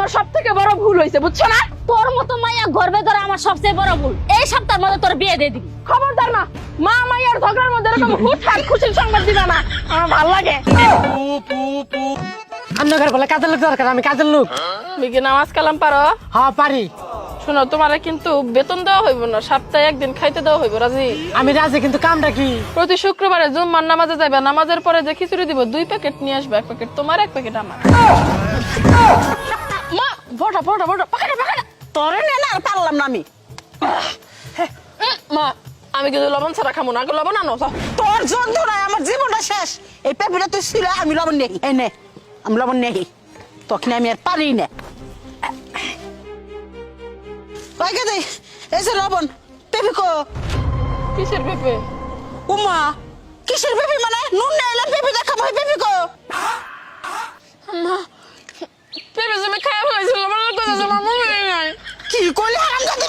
আমার সবথেকে বড় ভুল হয়েছে, বুঝছো না? তোর মতো মাইয়া গর্বে ধরে আমার সবচেয়ে বড় ভুল। এই সপ্তাহের মধ্যে তোর বিয়ে দিয়ে দিবি। খবরদার মা, মা মাইয়ার ঝগড়ার মধ্যে এরকম হুটহাট খুশির সংবাদ দিবা না, আমার ভালো লাগে। আপনার বলে কাজের লোক দরকার, আমি কাজের লোক। তুমি কি নামাজ কালাম পারো? হ্যাঁ পারি। শোনো, তোমারে কিন্তু বেতন দেওয়া হইব না, সপ্তাহে একদিন খাইতে দেওয়া হইব, রাজি? আমি রাজি, কিন্তু কামটা কি? প্রতি শুক্রবারে জুম্মার নামাজে যাবে, নামাজের পরে যে খিচুড়ি দিব 2 প্যাকেট নিয়ে আসবে, 1 প্যাকেট তোমার, 1 প্যাকেট আমার। মা ফটা ফটা ফটা পাকাটা পাকাটা। তোরে নে না, আর পারলাম না আমি। মা আমি কিন্তু লবণ ছাড়া খাবো না, আগে লবণ আনো তো। তোর যন্ত্রণায় আমার জীবনটা শেষ। এই পেঁপেটা তুই ছিল, আমি লবণ নেই। এই নে, আমি লবণ নেই, তখন আমি আর পারি না। পাইকে দে, এই যে লবণ। পেঁপে কো? কিসের পেঁপে? উমা, কিসের পেঁপে? মানে নুন না এলাম পেঁপে দেখাবো, পেঁপে কো? পেঁপে যে আমি খাইয়া ফেলাইছি, লবণ কোথায় আমার মনে নাই। কি করলে হারাম জানি